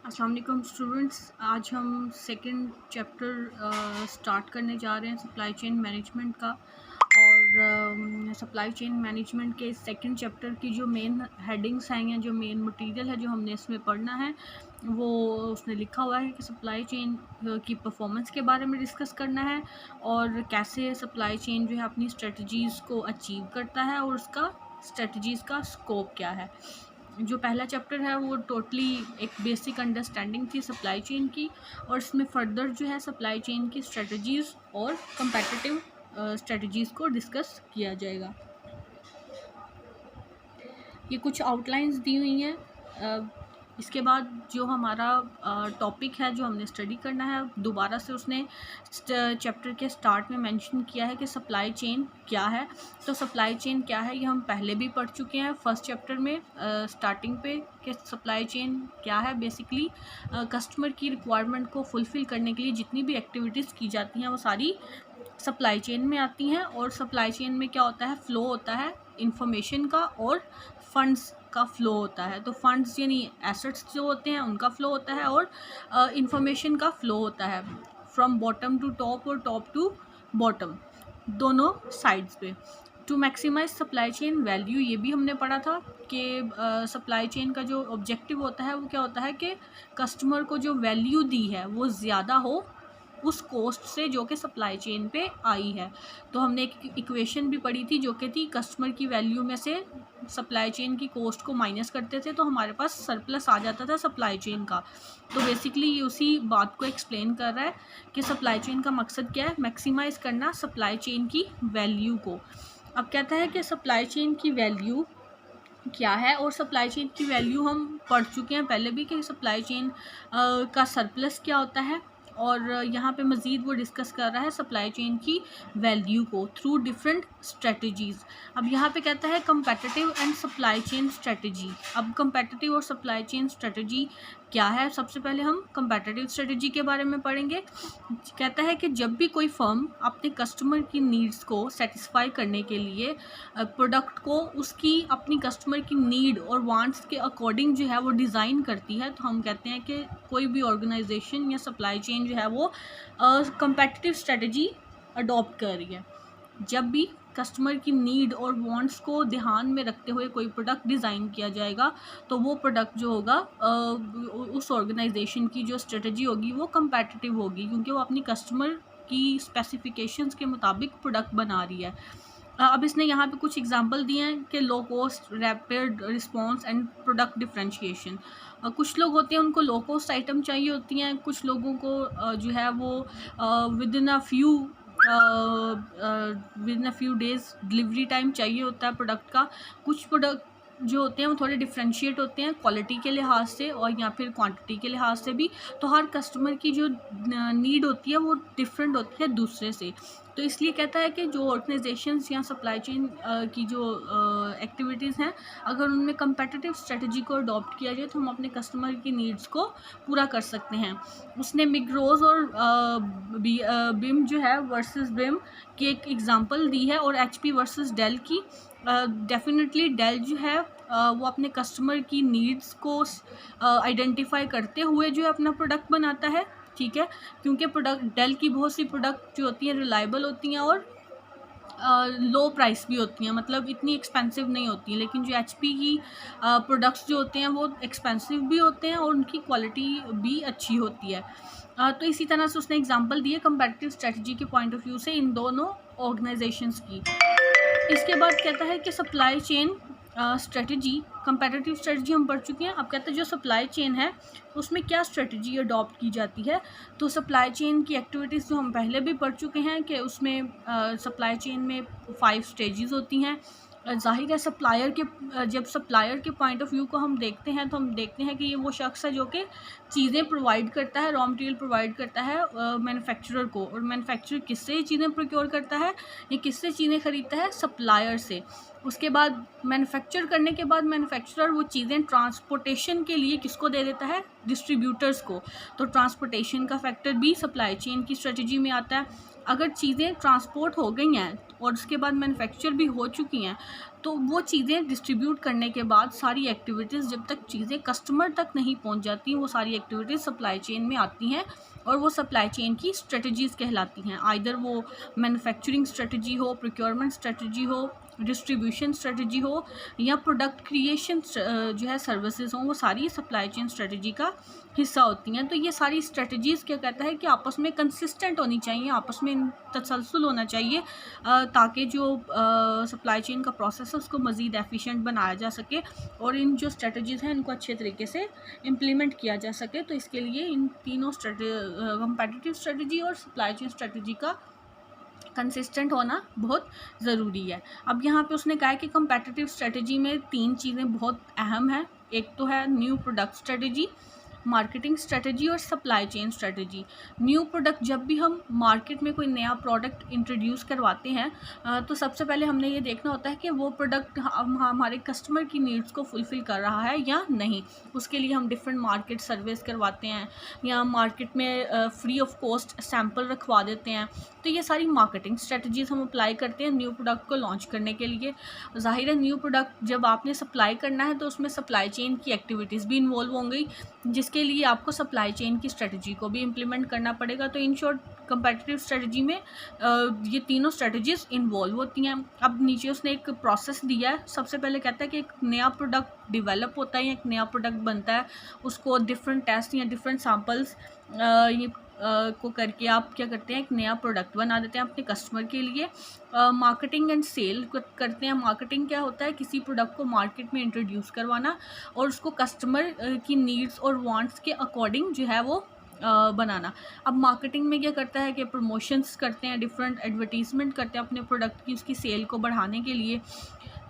अस्सलाम वालेकुम स्टूडेंट्स, आज हम सेकंड चैप्टर स्टार्ट करने जा रहे हैं सप्लाई चेन मैनेजमेंट का। और सप्लाई चेन मैनेजमेंट के सेकंड चैप्टर की जो मेन हेडिंग्स हैं या जो मेन मटेरियल है जो हमने इसमें पढ़ना है वो उसने लिखा हुआ है कि सप्लाई चेन की परफॉर्मेंस के बारे में डिस्कस करना है और कैसे सप्लाई चेन जो है अपनी स्ट्रेटजीज़ को अचीव करता है और उसका स्ट्रेटजीज़ का स्कोप क्या है। जो पहला चैप्टर है वो टोटली एक बेसिक अंडरस्टैंडिंग थी सप्लाई चेन की, और इसमें फर्दर जो है सप्लाई चेन की स्ट्रेटजीज़ और कंपेटिटिव स्ट्रेटजीज़ को डिस्कस किया जाएगा। ये कुछ आउटलाइंस दी हुई हैं। इसके बाद जो हमारा टॉपिक है जो हमने स्टडी करना है, दोबारा से उसने चैप्टर के स्टार्ट में मेंशन किया है कि सप्लाई चेन क्या है। तो सप्लाई चेन क्या है ये हम पहले भी पढ़ चुके हैं फर्स्ट चैप्टर में स्टार्टिंग पे, कि सप्लाई चेन क्या है। बेसिकली कस्टमर की रिक्वायरमेंट को फुलफ़िल करने के लिए जितनी भी एक्टिविटीज़ की जाती हैं वो सारी सप्लाई चेन में आती हैं। और सप्लाई चेन में क्या होता है, फ़्लो होता है इंफॉर्मेशन का और फंड्स का फ़्लो होता है। तो फंड्स यानी एसेट्स जो होते हैं उनका फ़्लो होता है और इंफॉर्मेशन का फ़्लो होता है फ्रॉम बॉटम टू टॉप और टॉप टू बॉटम, दोनों साइड्स पे। To maximise supply chain value, ये भी हमने पढ़ा था कि सप्लाई चेन का जो ऑब्जेक्टिव होता है वो क्या होता है कि कस्टमर को जो वैल्यू दी है वो ज़्यादा हो उस कोस्ट से जो कि सप्लाई चेन पे आई है। तो हमने एक इक्वेशन भी पढ़ी थी जो कि थी कस्टमर की वैल्यू में से सप्लाई चेन की कोस्ट को माइनस करते थे तो हमारे पास सरप्लस आ जाता था सप्लाई चेन का। तो बेसिकली ये उसी बात को एक्सप्लेन कर रहा है कि सप्लाई चेन का मकसद क्या है, मैक्सिमाइज़ करना सप्लाई चेन की वैल्यू को। अब कहता है कि सप्लाई चेन की वैल्यू क्या है, और सप्लाई चेन की वैल्यू हम पढ़ चुके हैं पहले भी कि सप्लाई चेन का सरप्लस क्या होता है। और यहाँ पे मज़ीद वो डिस्कस कर रहा है सप्लाई चेन की वैल्यू को थ्रू डिफरेंट स्ट्रेटजीज़। अब यहाँ पे कहता है competitive and supply chain strategy. अब कंपेटिटिव और सप्लाई चेन स्ट्रेटजी क्या है, सबसे पहले हम कंपेटिटिव स्ट्रेटजी के बारे में पढ़ेंगे। कहता है कि जब भी कोई फर्म अपने कस्टमर की नीड्स को सेटिस्फाई करने के लिए प्रोडक्ट को उसकी अपनी कस्टमर की नीड और वांट्स के अकॉर्डिंग जो है वो डिज़ाइन करती है, तो हम कहते हैं कि कोई भी ऑर्गेनाइजेशन या सप्लाई चेन जो है वो कंपेटिटिव स्ट्रेटजी अडॉप्ट कर रही है। जब भी कस्टमर की नीड और वांट्स को ध्यान में रखते हुए कोई प्रोडक्ट डिज़ाइन किया जाएगा तो वो प्रोडक्ट जो होगा उस ऑर्गेनाइजेशन की जो स्ट्रेटजी होगी वो कंपेटिटिव होगी, क्योंकि वो अपनी कस्टमर की स्पेसिफिकेशंस के मुताबिक प्रोडक्ट बना रही है। अब इसने यहाँ पे कुछ एग्जांपल दिए हैं कि low cost, rapid response and product differentiation. कुछ लोग होते हैं उनको लो कॉस्ट आइटम चाहिए होती हैं, कुछ लोगों को जो है वो with in a few days delivery time चाहिए होता है प्रोडक्ट का। कुछ प्रोडक्ट जो होते हैं वो थोड़े डिफरेंशिएट होते हैं क्वालिटी के लिहाज से और या फिर क्वांटिटी के लिहाज से भी। तो हर कस्टमर की जो नीड होती है वो डिफरेंट होती है दूसरे से। तो इसलिए कहता है कि जो ऑर्गेनाइजेशंस या सप्लाई चेन की जो एक्टिविटीज़ हैं, अगर उनमें कंपेटिटिव स्ट्रेटजी को अडॉप्ट किया जाए तो हम अपने कस्टमर की नीड्स को पूरा कर सकते हैं। उसने मिग्रोज और बिम जो है वर्सेस बिम की एक एग्जांपल दी है, और एचपी वर्सेस डेल की। डेफिनेटली डेल जो है वो अपने कस्टमर की नीड्स को आइडेंटिफाई करते हुए जो है अपना प्रोडक्ट बनाता है, ठीक है। क्योंकि प्रोडक्ट डेल की बहुत सी प्रोडक्ट जो होती हैं रिलायबल होती हैं और लो प्राइस भी होती हैं, मतलब इतनी एक्सपेंसिव नहीं होती हैं। लेकिन जो एचपी की प्रोडक्ट्स जो होते हैं वो एक्सपेंसिव भी होते हैं और उनकी क्वालिटी भी अच्छी होती है। तो इसी तरह से उसने एग्जांपल दिए कंपेटिटिव स्ट्रेटजी के पॉइंट ऑफ व्यू से इन दोनों ऑर्गेनाइजेशंस की। इसके बाद कहता है कि supply chain strategy, competitive strategy हम पढ़ चुके हैं। अब कहते हैं जो सप्लाई चेन है उसमें क्या स्ट्रेटजी अडॉप्ट की जाती है। तो सप्लाई चेन की एक्टिविटीज़ जो हम पहले भी पढ़ चुके हैं कि उसमें सप्लाई चेन में 5 स्टेजेस होती हैं। ज़ाहिर है सप्लायर के जब सप्लायर के पॉइंट ऑफ व्यू को हम देखते हैं तो हम देखते हैं कि ये वो शख्स है जो कि चीज़ें प्रोवाइड करता है, रॉ मटेरियल प्रोवाइड करता है मैन्युफैक्चरर को। और मैन्युफैक्चरर किससे चीज़ें प्रोक्योर करता है, ये किससे चीज़ें ख़रीदता है, सप्लायर से। उसके बाद मैन्युफैक्चर करने के बाद मैन्युफैक्चरर वो चीज़ें ट्रांसपोर्टेशन के लिए किसको दे देता है, डिस्ट्रीब्यूटर्स को। तो ट्रांसपोर्टेशन का फैक्टर भी सप्लाई चेन की स्ट्रेटजी में आता है। अगर चीज़ें ट्रांसपोर्ट हो गई हैं और उसके बाद मैन्युफैक्चर भी हो चुकी हैं, तो वो चीज़ें डिस्ट्रीब्यूट करने के बाद सारी एक्टिविटीज़ जब तक चीज़ें कस्टमर तक नहीं पहुंच जाती, वो सारी एक्टिविटीज़ सप्लाई चेन में आती हैं और वो सप्लाई चेन की स्ट्रेटजीज़ कहलाती हैं। आइदर वो मैन्युफैक्चरिंग स्ट्रेटजी हो, प्रोक्योरमेंट स्ट्रेटजी हो, डिस्ट्रीब्यूशन स्ट्रेटजी हो, या प्रोडक्ट क्रिएशन जो है सर्विसेज हों, वो सारी सप्लाई चेन स्ट्रेटजी का हिस्सा होती हैं। तो ये सारी स्ट्रेटजीज़ क्या कहता है कि आपस में कंसिस्टेंट होनी चाहिए, आपस में तसलसल होना चाहिए, ताकि जो सप्लाई चेन का प्रोसेस है उसको मज़ीद एफिशिएंट बनाया जा सके और इन जो स्ट्रेटजीज़ हैं इनको अच्छे तरीके से इम्प्लीमेंट किया जा सके। तो इसके लिए इन तीनों कंपेटिटिव स्ट्रेटजी और सप्लाई चेन स्ट्रेटजी का कंसिस्टेंट होना बहुत ज़रूरी है। अब यहाँ पे उसने कहा है कि कंपेटिटिव स्ट्रेटजी में 3 चीज़ें बहुत अहम हैं। एक तो है new product strategy, marketing strategy और supply chain strategy. New product, जब भी हम मार्केट में कोई नया प्रोडक्ट इंट्रोड्यूस करवाते हैं तो सबसे पहले हमने ये देखना होता है कि वो प्रोडक्ट हमारे कस्टमर की नीड्स को फुलफ़िल कर रहा है या नहीं। उसके लिए हम डिफरेंट मार्केट सर्वेस करवाते हैं या मार्केट में फ्री ऑफ कॉस्ट सैम्पल रखवा देते हैं। तो ये सारी मार्केटिंग स्ट्रेटजीज़ हम अप्लाई करते हैं न्यू प्रोडक्ट को लॉन्च करने के लिए। ज़ाहिर है न्यू प्रोडक्ट जब आपने सप्लाई करना है तो उसमें सप्लाई चेन की एक्टिविटीज़ भी इन्वॉल्व होंगी, जिसके लिए आपको सप्लाई चेन की स्ट्रेटजी को भी इम्प्लीमेंट करना पड़ेगा। तो इन शॉर्ट कंपेटिटिव स्ट्रेटजी में ये तीनों स्ट्रेटजीज़ इन्वॉल्व होती हैं। अब नीचे उसने एक प्रोसेस दिया है। सबसे पहले कहता है कि एक नया प्रोडक्ट डेवलप होता है या एक नया प्रोडक्ट बनता है, उसको डिफरेंट टेस्ट या डिफरेंट सैम्पल्स को करके आप क्या करते हैं, एक नया प्रोडक्ट बना देते हैं अपने कस्टमर के लिए। मार्केटिंग एंड सेल करते हैं। मार्केटिंग क्या होता है, किसी प्रोडक्ट को मार्केट में इंट्रोड्यूस करवाना और उसको कस्टमर की नीड्स और वांट्स के अकॉर्डिंग जो है वो बनाना। अब मार्केटिंग में क्या करता है कि प्रमोशंस करते हैं, डिफरेंट एडवर्टीजमेंट करते हैं अपने प्रोडक्ट की, उसकी सेल को बढ़ाने के लिए।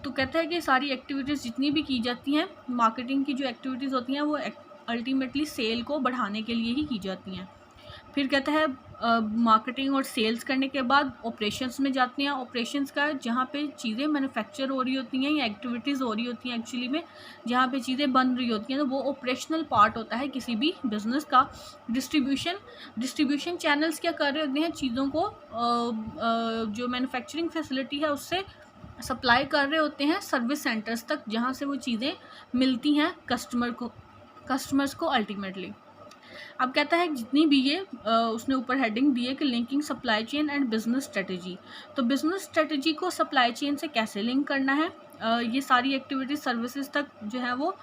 तो कहता है कि सारी एक्टिविटीज़ जितनी भी की जाती हैं, मार्केटिंग की जो एक्टिविटीज़ होती हैं वो अल्टीमेटली सेल को बढ़ाने के लिए ही की जाती हैं। फिर कहता है मार्केटिंग और सेल्स करने के बाद ऑपरेशंस में जाते हैं। ऑपरेशंस का जहाँ पे चीज़ें मैन्युफैक्चर हो रही होती हैं या एक्टिविटीज़ हो रही होती हैं एक्चुअली में, जहाँ पे चीज़ें बन रही होती हैं, तो वो ऑपरेशनल पार्ट होता है किसी भी बिज़नेस का। डिस्ट्रीब्यूशन चैनल्स क्या कर रहे होते हैं, चीज़ों को जो मैन्युफैक्चरिंग फैसिलिटी है उससे सप्लाई कर रहे होते हैं सर्विस सेंटर्स तक, जहाँ से वो चीज़ें मिलती हैं कस्टमर्स को अल्टीमेटली। अब कहता है जितनी भी ये उसने ऊपर हेडिंग दी है कि linking supply chain and business strategy. तो बिजनेस स्ट्रेटजी को सप्लाई चेन से कैसे लिंक करना है, ये सारी एक्टिविटीज सर्विसेज तक जो है वो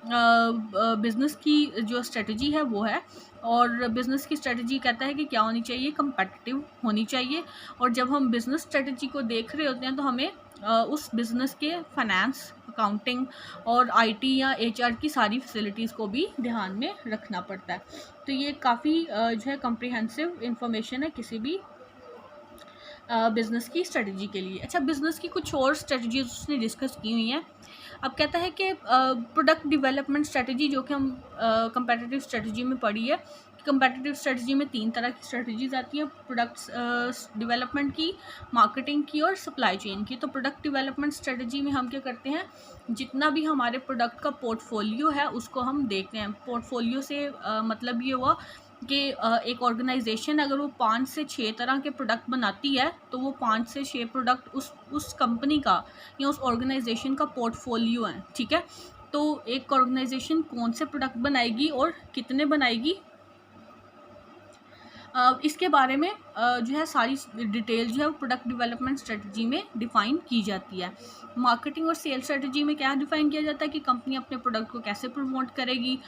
बिज़नेस की जो स्ट्रेटजी है वो है। और बिज़नेस की स्ट्रेटजी कहता है कि क्या होनी चाहिए, कंपेटिटिव होनी चाहिए। और जब हम बिज़नेस स्ट्रेटजी को देख रहे होते हैं तो हमें उस बिज़नेस के फाइनेंस, अकाउंटिंग और आईटी या एचआर की सारी फैसिलिटीज़ को भी ध्यान में रखना पड़ता है। तो ये काफ़ी जो है कम्प्रिहेंसिव इंफॉर्मेशन है किसी भी बिज़नेस की स्ट्रेटजी के लिए। अच्छा, बिज़नेस की कुछ और स्ट्रेटजीज उसने डिस्कस की हुई हैं। अब कहता है कि प्रोडक्ट डेवलपमेंट स्ट्रेटजी, जो कि हम कंपेटिटिव स्ट्रेटजी में पढ़ी है, कंपेटिटिव स्ट्रेटजी में 3 तरह की स्ट्रेटजीज आती हैं, प्रोडक्ट्स डेवलपमेंट की, मार्केटिंग की और सप्लाई चेन की। तो प्रोडक्ट डेवलपमेंट स्ट्रेटजी में हम क्या करते हैं, जितना भी हमारे प्रोडक्ट का पोर्टफोलियो है उसको हम देखते हैं। पोर्टफोलियो से मतलब ये हुआ कि एक ऑर्गेनाइजेशन अगर वो 5 से 6 तरह के प्रोडक्ट बनाती है तो वो 5 से 6 प्रोडक्ट उस कंपनी का या उस ऑर्गेनाइजेशन का पोर्टफोलियो है, ठीक है। तो एक ऑर्गेनाइजेशन कौन से प्रोडक्ट बनाएगी और कितने बनाएगी, इसके बारे में जो है सारी डिटेल जो है वो प्रोडक्ट डेवलपमेंट स्ट्रेटजी में डिफ़ाइन की जाती है। मार्केटिंग और सेल स्ट्रेटजी में क्या डिफ़ाइन किया जाता है कि कंपनी अपने प्रोडक्ट को कैसे प्रमोट करेगी,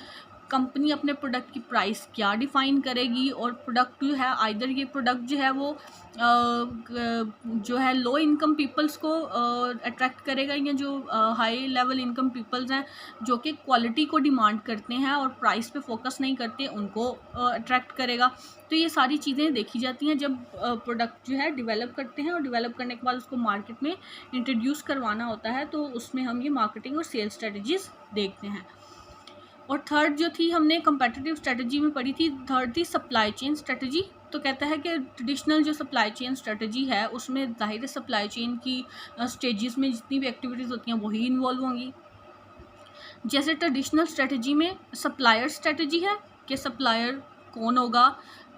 कंपनी अपने प्रोडक्ट की प्राइस क्या डिफ़ाइन करेगी, और प्रोडक्ट जो है आइदर ये प्रोडक्ट जो है वो जो है लो इनकम पीपल्स को अट्रैक्ट करेगा या जो हाई लेवल इनकम पीपल्स हैं जो कि क्वालिटी को डिमांड करते हैं और प्राइस पे फोकस नहीं करते, उनको अट्रैक्ट करेगा। तो ये सारी चीज़ें देखी जाती हैं जब प्रोडक्ट जो है डेवलप करते हैं, और डेवलप करने के बाद उसको मार्केट में इंट्रोड्यूस करवाना होता है, तो उसमें हम ये मार्केटिंग और सेल्स स्ट्रेटजीज़ देखते हैं। और थर्ड जो थी हमने कंपेटिटिव स्ट्रेटजी में पढ़ी थी, थर्ड थी सप्लाई चेन स्ट्रेटजी। तो कहता है कि ट्रेडिशनल जो सप्लाई चेन स्ट्रेटजी है उसमें ज़ाहिर सप्लाई चेन की स्टेजेस में जितनी भी एक्टिविटीज़ होती हैं वही इन्वॉल्व होंगी। जैसे ट्रेडिशनल स्ट्रेटजी में सप्लायर स्ट्रेटजी है कि सप्लायर कौन होगा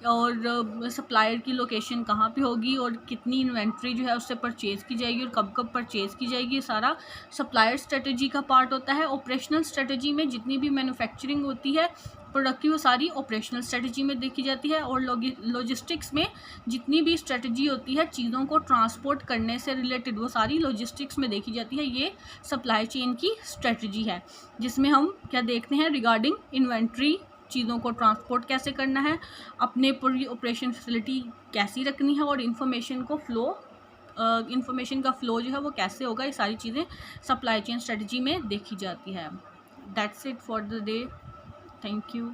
और सप्लायर की लोकेशन कहाँ पे होगी और कितनी इन्वेंट्री जो है उससे परचेज़ की जाएगी और कब कब परचेज़ की जाएगी, ये सारा सप्लायर स्ट्रेटजी का पार्ट होता है। ऑपरेशनल स्ट्रेटजी में जितनी भी मैन्युफैक्चरिंग होती है प्रोडक्ट की वो सारी ऑपरेशनल स्ट्रेटजी में देखी जाती है। और लॉजिस्टिक्स में जितनी भी स्ट्रेटजी होती है चीज़ों को ट्रांसपोर्ट करने से रिलेटेड वो सारी लॉजिस्टिक्स में देखी जाती है। ये सप्लाई चेन की स्ट्रेटजी है जिसमें हम क्या देखते हैं रिगार्डिंग इन्वेंट्री, चीज़ों को ट्रांसपोर्ट कैसे करना है, अपने पूरी ऑपरेशन फैसिलिटी कैसी रखनी है और इन्फॉर्मेशन का फ्लो जो है वो कैसे होगा, ये सारी चीज़ें सप्लाई चेन स्ट्रेटजी में देखी जाती है। That's it for the day. Thank you.